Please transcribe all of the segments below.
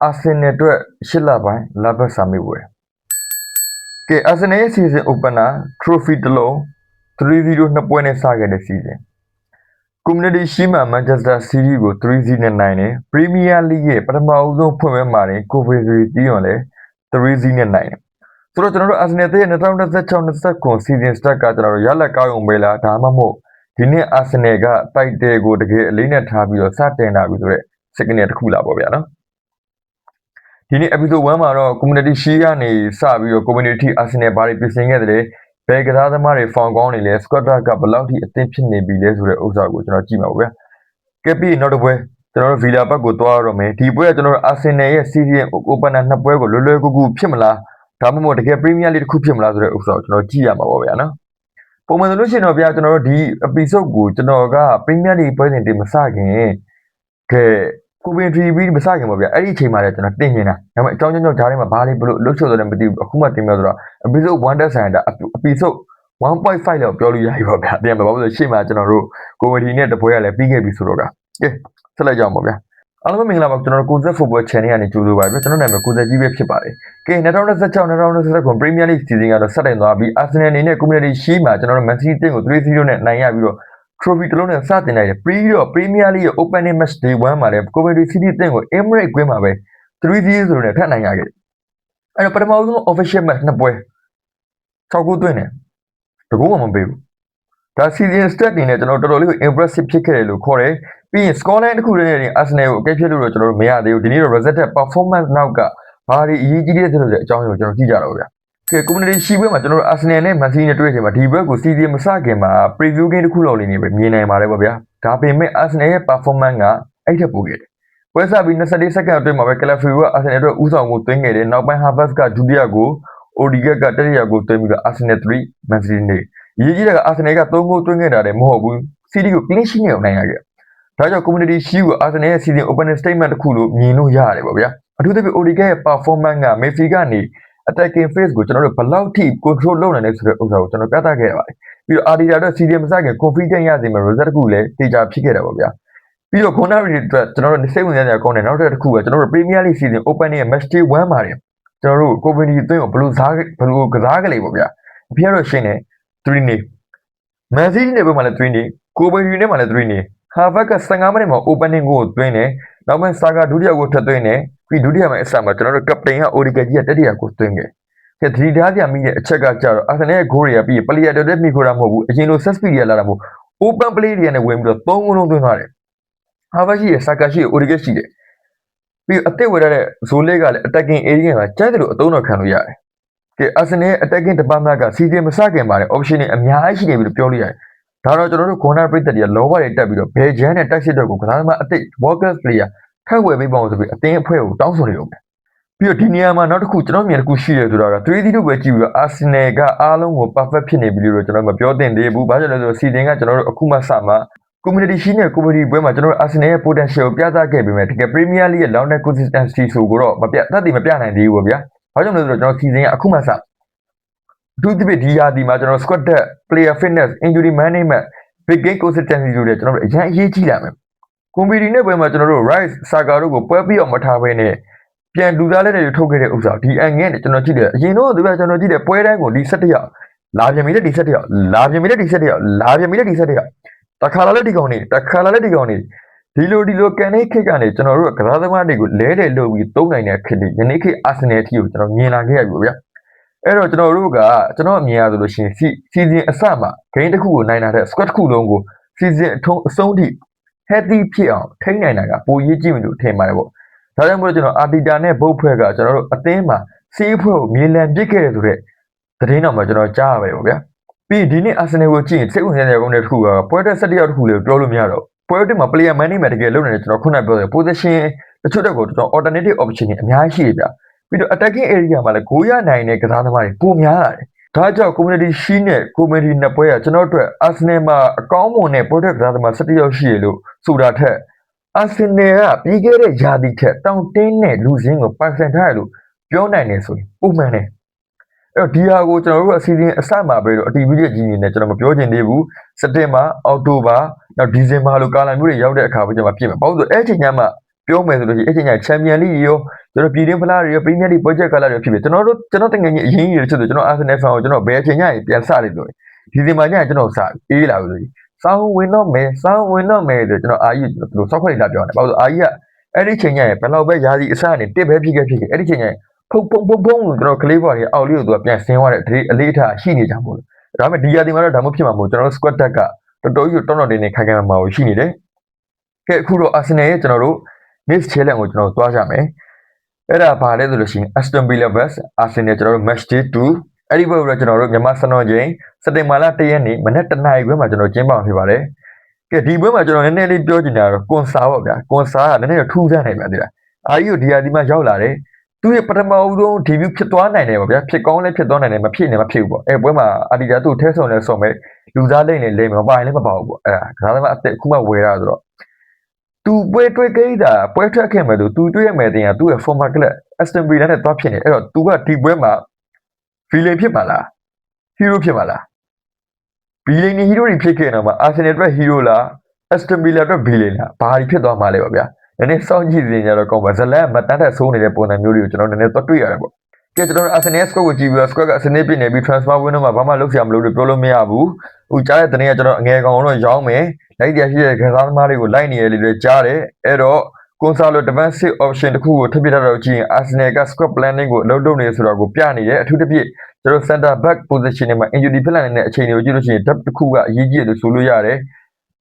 အာဆင်နယ်အတွက်ရှစ်လပိုင်းလာဘတ်စာမေးပွဲကဲအာဆင်နယ်ရဲ့ season opener trophy တစ်လုံး 3-0 နှစ်ပွဲနဲ့စခဲ့တဲ့ season community shield မှာ Manchester City ကို 3-0 နဲ့နိုင်တယ် Premier League ရဲ့ပထမအဆုံးဖွင့်ပွဲမှာတင် Coventry တီးရုံလဲ 3-0 နဲ့နိုင်တယ်ဆိုတော့ကျွန်တော်တို့ Arsenal ရဲ့2016-29 season start ကကျွန်တော်တို့ရလက်ကောင်းအောင်ပဲလားဒါမှမဟုတ်ဒီနေ့ Arsenal ကတိုက်တယ်ကိုတကယ်အလေးနဲ့ထားပြီးတော့စတင်တာပြီဆိုတော့ second တစ်ခုလာပေါ့ဗျာနော်ဒီနေ့ episode 1မှာတော့ community shield ကနေစပြီးတော့ community Arsenal ဘာတွေပြင်ဆင်ခဲ့တယ်ဘယ်ကစားသမားတွေ form ကောင်းနေလဲ squad ကဘယ်လောက်ထိအသင့်ဖြစ်နေပြီလဲဆိုတဲ့ဥစ္စာကိုကျွန်တော်ကြည့်မှာပေါ့ဗျာကဲပြီးနောက်တစ်ပွဲကျွန်တော်တို့ Villa ဘက်ကိုသွားရတော့မယ်ဒီပွဲကကျွန်တော်တို့ Arsenal ရဲ့ season opener နှစ်ပွဲကိုလွယ်လွယ်ကူကူဖြစ်မလားဒါမှမဟုတ်တကယ် Premier League တစ်ခုဖြစ်မလားဆိုတဲ့ဥစ္စာကိုကျွန်တော်ကြည့်ရမှာပေါ့ဗျာနော်ပုံမှန်ဆိုလို့ရှိရင်တော့ဗျာကျွန်တော်တို့ဒီ episode ကိုကျွန်တော်က Premier League ပွဲစဉ်တင်မစခင်ကဲCoventry ပြီးမစခင်ပေါ့ဗျာအဲ့ဒီအချိန်မှာလည်းကျွန်တော်တင်နေတာဒါပေမဲ့အကြောင်းကြောင့်ဂျားထဲမှာဘာလေးဘလို့လှုပ်ချလို့လည်းမသိဘူးအခုမှတင်ပြဆိုတော့ episode 1 တက်ဆိုင်တာ episode 1.5 လောက်ပြောလို့ရပြီပေါ့ဗျာပြန်ပါဘာလို့လဲရှေ့မှာကျွန်တော်တို့ Coventry နဲ့တပွဲရလဲပြီးခဲ့ပြီဆိုတော့ကဲဆက်လိုက်ကြအောင်ပေါ့ဗျာအားလုံးမင်္ဂလာပါကျွန်တော်တို့ကိုဇက် football channel ကနေကြိုဆိုပါပြီကျွန်တော်နာမည်ကိုဇက်ကြီးပဲဖြစ်ပါတယ်ကဲ2016-2019 Premier League season ကတော့ဆက်တင်သွားပြီး Arsenal အနေနဲ့ Community Shield မှာကျွန်တော်တို့ Man City ကို 3-0 နဲ့နိုင်ရပြီးတော့trophy တစ်လုံးနဲ့စတင်လိုက်တယ်ပြီးတော့ Premier League ရဲ့ opening match day 1မှာလည်း Coventry City အသင်းကို Emirates ကွင်းမှာပဲ 3-0 ဆိုတဲ့ထပ်နိုင်ရခဲ့တယ်အဲ့တော့ပထမဆုံး official match နှစ်ပွဲ6 ဂိုးသွင်းတယ်တကူမှမပေးဘူးဒါ season stat တွေနဲ့ကျွန်တော်တော်တော်လေးကို impressive ဖြစ်ခဲ့တယ်လို့ခေါ်တယ်ပြီးရင် scoreline တစ်ခုတည်းနဲ့ Arsenal ကိုအကဲဖြတ်လို့တော့ကျွန်တော်တို့မရသေးဘူးဒီနေ့တော့ result performance နောက်ကဘာတွေအရေးကြီးတဲ့ဆိုတဲ့အကြောင်းကိုကျွန်တော်ကြည့်ကြတော့ဗျာကဲ community shield ပွဲမှာကျွန်တော်တို့ Arsenal နဲ့ Man City နဲ့တွေ့တဲ့အချိန်မှာဒီဘက်ကို season မစခင်မှာ preview game တစ်ခုလောက်လေးနေပဲမြင်နိုင်ပါတယ်ပေါ့ဗျာဒါပေမဲ့ Arsenal ရဲ့ performance ကအဲ့ထက်ပိုခဲ့တယ်ပွဲစပြီး24 second အတွင်းမှာပဲ Calafiori က Arsenal အတွက်ဦးဆောင်ကိုသွင်းခဲ့တယ်နောက်ပိုင်း Havertz ကဒုတိယကို Odegaard ကတတိယကိုသွင်းပြီးတော့ Arsenal 3 Man City နေအရေးကြီးတာက Arsenal က3 ဂိုးသွင်းခဲ့တာလည်းမဟုတ်ဘူး City ကို clean sheet နဲ့နိုင်ရခဲ့ဒါကြောင့် community shield ကို Arsenal ရဲ့ season opening statement တစ်ခုလို့မြင်လို့ရတယ်ပေါ့ဗျာအထူးသဖြင့် Odegaard ရဲ့ performance က Messi ကနေ attacking phase ကိုကျွန်တော်တို့ဘယ်လောက်ထိ control လုပ်နိုင်လဲဆိုတဲ့ဥစ္စာကိုကျွန်တော်ပြသခဲ့ရပါတယ်ပြီးတော့ Arteta အတွက် season မစခင် confidence ရစေမယ့် result တစ်ခုလည်းတေချာဖြစ်ခဲ့တာပေါ့ဗျာပြီးတော့ Conor အတွက်ကျွန်တော်တို့စိတ်ဝင်စားစရာကောင်းတယ်နောက်တစ်ခုကကျွန်တော်တို့ Premier League season opening ရဲ့ match day 1မှာတယ်ကျွန်တော်တို့ Coventry အသင်းကိုဘယ်လိုကစားကလေးပေါ့ဗျာအဖေကတော့ရှင်းတယ်3 နေ Man City နဲ့ဘက်မှာလည်း3 နေ Coventry နဲ့မှာလည်း3 နေ Havertz က15မိနစ်မှာ opening ကိုသွင်းတယ်နောက်ပိုင်း Saka ဒုတိယကိုထပ်သွင်းတယ်ပြီးဒုတိယမှာအစမှာကျွန်တော်တို့ captain က Odegaard ကြီးကတတိယကိုသွင်းခဲ့ကဲဒီသားပြမိတဲ့အချက်ကကြတော့ Arsenal ရဲ့ goal တွေကပြီး player တွေတက်မိခိုးတာမဟုတ်ဘူးအရင်လို set speed တွေလာတာမဟုတ် open play တွေနဲ့ဝင်ပြီးတော့3 ဂိုးလုံးသွင်းသွားတယ် Havertz ရှိတယ် Saka ရှိတယ် Odegaard ရှိတယ်ပြီးအသက်ဝယ်ရတဲ့ Zola ကလည်း attacking area မှာကြိုက်တယ်လို့အသုံးတော်ခံလို့ရတယ်ကဲ Arsenal ရဲ့ attacking department က season မစခင်မှာလည်း option တွေအများကြီးရှိနေပြီလို့ပြောလို့ရတယ်ဒါတော့ကျွန်တော်တို့ corner ပရိသတ်တွေကလောဘတွေတက်ပြီးတော့ဘယ်ဂျန်နဲ့တိုက်စစ်တော့ကိုကစားသမားအသစ် workers player ထပ်ဝယ်ပေးပါအောင်ဆိုပြီးအသင်းအဖွဲ့ကိုတောင်းဆိုနေအောင်ပြီးတော့ဒီနေရာမှာနောက်တစ်ခုကျွန်တော်မြင်တစ်ခုရှိတယ်ဆိုတော့3-0ပဲကြည့်ပြီးတော့ Arsenal ကအားလုံးကို perfect ဖြစ်နေပြီလို့ကျွန်တော်မပြောသင့်သေးဘူးဘာကြောင့်လဲဆိုတော့ season ကကျွန်တော်တို့အခုမှစမှာ community shield နဲ့ community ပွဲမှာကျွန်တော်တို့ Arsenal ရဲ့ potential ကိုပြသခဲ့ပေမဲ့တကယ် Premier League ရဲ့ long term consistency ဆိုတော့မပြတ်သက်တည်မပြနိုင်သေးဘူးပေါ့ဗျာဘာကြောင့်လဲဆိုတော့ကျွန်တော် season ကအခုမှစအထူးသဖြင့်ဒီရာသီမှာကျွန်တော် squad depth player fitness injury management big game consistency ဆိုတဲ့ကျွန်တော်တို့အရင်အရေးကြီးလာမယ်ကွန်ပီတီနဲ့ပွဲမှာကျွန်တော်တို့ Rice Saka တို့ကိုပွဲပြီးအောင်မထားဘဲနဲ့ပြန်လူသားလက်တွေထုတ်ခဲ့တဲ့ဥစ္စာဒီအငဲ့နဲ့ကျွန်တော်ကြည့်တယ်အရင်တော့ဒီကကျွန်တော်ကြည့်တယ်ပွဲတိုင်းကိုဒီ17ရောက်လာပြန်ပြီလေဒီ17ရောက်လာပြန်ပြီလေဒီ17ရောက်လာပြန်ပြီလေဒီ17ရောက်တခါလာလက်ဒီကောင်နေတခါလာလက်ဒီကောင်နေဒီလိုကန်နေခိတ်ကနေကျွန်တော်တို့ကစားသမားတွေကိုလဲလဲလုပ်ပြီးသုံးနိုင်တဲ့ခေတ်ဒီယနေ့ခေတ် Arsenal ထီကိုကျွန်တော်မြင်လာခဲ့ရပြီဗျာအဲ့တော့ကျွန်တော်တို့ကကျွန်တော်အမြင်ရဆိုလို့ရှိရင် season အစမှာ game တစ်ခုကိုနိုင်လာတဲ့ squad တစ်ခုလုံးကို season အဆုံးထိ healthy ဖြစ်အောင်ထိန်းနိုင်တာကပိုရေးကြည့်မယ်လို့ထင်ပါတယ်ပေါ့ဒါကြောင့်မို့လို့ကျွန်တော် Arteta နဲ့ Boat ဖွဲ့ကကျွန်တော်တို့အသင်းမှာစီးဖွဲ့ကိုမြေလံပစ်ခဲ့တယ်ဆိုတဲ့သတင်းတော်မှာကျွန်တော်ကြားရပါတယ်ပေါ့ဗျာပြီးဒီနေ့ Arsenal ကိုကြည့်ရင်စိတ်ဝင်စားစရာကောင်းတဲ့တစ်ခုကပွဲတက်17ရောက်တစ်ခုလေပြောလို့မရတော့ပွဲတက်မှာ player management တကယ်လုပ်နေတယ်ကျွန်တော်ခုနပြောတယ် position တချို့တက်ကိုကျွန်တော် alternative option တွေအများကြီးရှိတယ်ဗျာပြီးတော့ attacking area မှာလည်းဂိုးရနိုင်တဲ့ကစားသမားတွေပိုများလာတယ်ဒါကြောင့် community shield နဲ့ community နှစ်ပွဲကကျွန်တော်တို့ Arsenal မှာအကောင်းမွန်တဲ့ project ကစားသမား17ရောက်ရှိရလို့ဆိုတာထက် Arsenal ကပြီးခဲ့တဲ့ရာသီထက်တောင်တင်းတဲ့လူစင်းကိုပိုင်ဆိုင်ထားရလို့ပြောနိုင်တယ်ဆိုရင်ပုံမှန်တယ်အဲ့တော့ဒီဟာကိုကျွန်တော်တို့အစီအစဉ်အစမှာပဲတော့အတီးဗီဒီယိုကြီးနေနဲ့ကျွန်တော်မပြောချင်သေးဘူးစက်တင်ဘာအောက်တိုဘာနောက်ဒီဇင်ဘာလိုကာလမျိုးတွေရောက်တဲ့အခါပဲကျွန်တော်ပြည့်မှာပေါ့ဆိုအဲ့ချိန်ညမှာပြောမယ်ဆိုလို့ရှိရင်အဲ့ချိန်ညချန်ပီယံလိရော ကျွန်တော်ပြည်တွင်းဖလားတွေပရီးမီးယားလိပွဲချက်ကလာတွေဖြစ်ပြီကျွန်တော်တကယ်ကြီးအရင်ကြီးတွေချက်ဆိုကျွန်တော်အာဆင်နယ်ဖန်ကိုကျွန်တော်ဘယ်အချိန်ညရင်ပြန်စတယ်ပြောတယ်ဒီဒီမှာညကျွန်တော်စအေးလာပြီလို့စောင်းဝင်တော့မယ်ဆိုကျွန်တော်အာကြီးသူတို့စောက်ခွက်လာပြောတယ်ဘာလို့အာကြီးကအဲ့ဒီချိန်ညရင်ဘယ်လောက်ပဲယာစီအစကနေတစ်ပဲဖြစ်ခဲ့အဲ့ဒီချိန်ညရင်ဖုံလို့ကျွန်တော်ကလေးပေါ်တွေအောက်လေးကိုသူကပြန်ဆင်းသွားတဲ့အလေးထားရှိနေကြမို့လို့ဒါပေမဲ့ဒီယာဒီမှာတော့ဒါမှမဖြစ်မှာမဟုတ်ကျွန်တော် squad တက်ကတော်တော်ကြီးတောင်းနေခိုင်မှာရှိနေတယ်ကဲအခုတော့အာဆင်နယ်ရဲ့ကျွန်တော်တို့ miss challenge ကိုကျွန်တော်သွားကြမယ်အဲ့ဒါဘာလဲဆိုလို့ရှိရင် Aston Villa vs Arsenal ကျွန်တော်တို့ match day 2အဲ့ဒီဘက်ကတော့ကျွန်တော်တို့မြန်မာစံတော်ချိန်စက်တင်ဘာလ1ရက်နေ့မနက်7:00နာရီခွဲမှာကျွန်တော်ကျင်းပမှာဖြစ်ပါတယ်ကဲဒီဘက်မှာကျွန်တော်နည်းနည်းလေးပြောချင်တာတော့ကွန်ဆာပေါ့ဗျာကွန်ဆာကနည်းနည်းထူးဆန်းနေပါသေးလားအာကြီးကိုဒီမှာရောက်လာတယ်သူရဲ့ပထမဦးဆုံး debut ဖြစ်သွားနိုင်တယ်ပေါ့ဗျာဖြစ်ကောင်းလည်းဖြစ်သွားနိုင်တယ်မဖြစ်လည်းမဖြစ်ဘူးပေါ့အဲ့ပွဲမှာအာဒီဒါသူ့ထဲဆုံလဲဆုံမဲ့လူစားလိမ့်နေလိမ့်မပိုင်လည်းမပါဘူးပေါ့အဲ့ဒါကစားသမားအသက်ခုမှဝယ်ရဆိုတော့သူပွဲတွေ့ကိတာပွဲထွက်ခဲ့မယ်သူတွေ့ရမယ်တင်ကသူ့ရဲ့ former club Aston Villa နဲ့တွားဖြစ်နေအဲ့တော့သူကဒီပွဲမှာ villain ဖြစ်မှာလား hero ဖြစ်မှာလား villain နဲ့ hero တွေဖြစ်ခဲ့တော့မှ Arsenal အတွက် hero လား Aston Villa အတွက် villain လားဘာတွေဖြစ်သွားမှာလဲပေါ့ဗျာနည်းနည်းစောင့်ကြည့်နေကြတော့ကောင်းပါဇလန်မတန်းတဲ့ဆိုးနေတဲ့ပုံစံမျိုးတွေကိုကျွန်တော်နည်းနည်းတွေ့ရတယ်ပေါ့ကဲကျွန်တော် Arsenal squad ကိုကြည့်ပြီးတော့ squad ကအစနစ်ပြည့်နေပြီး transfer window မှာဘာမှလုပ်စရာမလိုလို့ပြောလို့မရဘူးဟိုကြားတဲ့တနေ့ကကျွန်တော်အငယ်ကောင်တော့ရောင်းမယ်လိုက်တရားရှိတဲ့ကစားသမားတွေကိုလိုက်နေရလေကြားတယ်အဲ့တော့ကွန်ဆာလို defensive option တခုကိုထပ်ပြထားတော့ကြည့်ရင် Arsenal က squad planning ကိုအလုပ်လုပ်နေဆိုတော့ကိုပြနေတယ်အထူးသဖြင့်ကျွန်တော် center back position တွေမှာ injury ဖြစ်လာနေတဲ့အခြေအနေကိုကြည့်လို့ရှိရင် depth တစ်ခုကအရေးကြီးတယ်လို့ဆိုလို့ရတယ်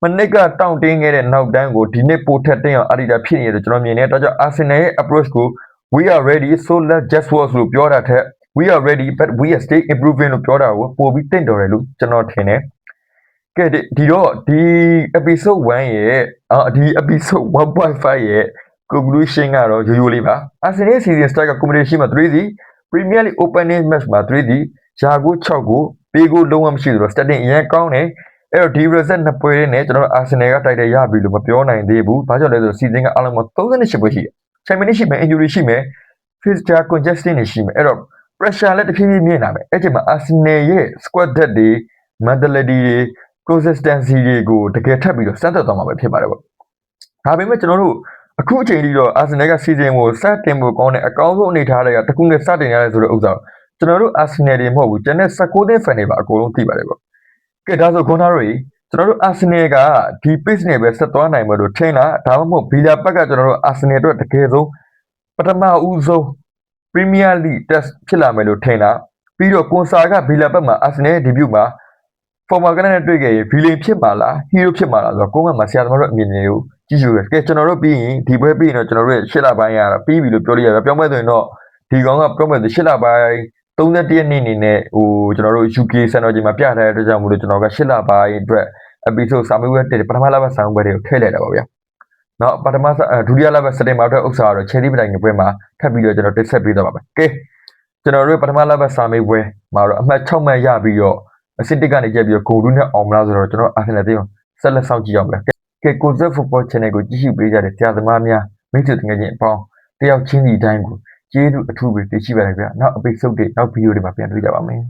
မနစ်ကတောင့်တင်းခဲ့တဲ့နောက်တန်းကိုဒီနေ့ပိုထက်တင်းအောင်အာဒီတာဖြစ်နေတယ်ကျွန်တော်မြင်တယ်ဒါကြောင့် Arsenal ရဲ့ approach ကို we are ready so let's just work လို့ပြောတာထက် we are ready but we are still improving လို့ပြောတာကိုပိုပြီးတင့်တော်တယ်လို့ကျွန်တော်ထင်တယ်ကဲဒီတော့ဒီ episode 1ရဲ့ဒီ episode 1.5ရဲ့ conclusion ကတော့ရိုးရိုးလေးပါ Arsenal season start က competition မှာ 3-0 Premier League opening match မှာ 3-0 ယာကို6ကိုပေးကိုလုံးဝမရှိသလို starting အရင်ကောင်းတယ်အဲ့တော့ဒီ result နှစ်ပွဲနဲ့ကျွန်တော် Arsenal ကတိုက်တယ်ရပြီလို့မပြောနိုင်သေးဘူးဘာကြောင့်လဲဆိုတော့ season ကအားလုံးမှာ38ပွဲရှိတယ် championship မှာ injury ရှိမယ် fixture congestion တွေရှိမယ်အဲ့တော့ pressure လည်းတစ်ဖြည်းဖြည်းမြင့်လာမယ်အဲ့ချိန်မှာ Arsenal ရဲ့ squad depth တွေ mentality တွေ consistency တွေကိုတကယ်ထပ်ပြီးတော့စမ်းသပ်သွားမှာပဲဖြစ်ပါတယ်ပေါ့ဒါပေမဲ့ကျွန်တော်တို့အခုအချိန်ကြီးတော့ Arsenal က season ကိုစတင်ဖို့ကောင်းတဲ့အကောင်းဆုံးအနေထားတွေကတခုနဲ့စတင်ရတယ်ဆိုတဲ့ဥစ္စာကျွန်တော်တို့ Arsenal တွေမဟုတ်ဘူးကျန်တဲ့16သင်း fan တွေပါအကုန်လုံးသိပါတယ်ပေါ့ကဲဒါဆိုခွန်သားတို့ကျွန်တော်တို့ Arsenal ကဒီ pace နဲ့ပဲဆက်သွားနိုင်မှာလို့ထင်လားဒါမှမဟုတ် Villa ဘက်ကကျွန်တော်တို့ Arsenal အတွက်တကယ်ဆုံးပထမဦးဆုံး Premier League test ဖြစ်လာမယ်လို့ထင်လားပြီးတော့ကွန်ဆာက Villa ဘက်မှာ Arsenal ရဲ့ debut မှာ former ကနဲ့တွေ့ခဲ့ရင် villain ဖြစ်မှာလား hero ဖြစ်မှာလားဆိုတော့ကိုယ်ကမှဆရာသမားတို့အမြင်တွေကိုကြည့်ယူရကဲကျွန်တော်တို့ပြီးရင်ဒီပွဲပြီးရင်တော့ကျွန်တော်တို့ရဲ့ရှစ်လပိုင်းရတာပြီးပြီလို့ပြောလို့ရတယ်ပြောမဲ့ဆိုရင်တော့ဒီကောင်ကပြောမဲ့ဆိုရှစ်လပိုင်း31ရက်နေ့အနေနဲ့ဟိုကျွန်တော်တို့ UK စံတော်ချိန်မှာပြထားတဲ့အတွက်ကြောင့်မို့လို့ကျွန်တော်ကရှစ်လပိုင်းအတွက် episode စာမေးပွဲတက်ပထမလပတ်စာမေးပွဲတွေကိုထည့်လိုက်တာပါဗျာနောက်ပထမဒုတိယလပတ်စက်တင်ဘာအတွက်ဥစ္စာကတော့ Chelsea ပြည်နယ်ပွဲမှာထပ်ပြီးတော့ကျွန်တော်တက်ဆက်ပေးသွားပါမယ်ကဲကျွန်တော်တို့ပထမလပတ်စာမေးပွဲမှာတော့အမှတ်6မှတ်ရပြီးတော့အစစ်တစ်ကနေကြက်ပြီးတော့ဂိုလူးနဲ့အောင်မလားဆိုတော့ကျွန်တော် Arsenal တင်းဆက်လက်ဆောင်ကြည့်အောင်ပဲကဲကိုဇက် football channel ကိုကြည့်ရှုပေးကြတဲ့တရားသမားများမိတ်ဆွေတငယ်ချင်းအပေါင်းတယောက်ချင်းစီတိုင်းကိုကျေးဇူးအထူးပဲတင်ရှိပါတယ်ဗျာနောက် episode တွေနောက် video တွေမှာပြန်တွေ့ကြပါမယ်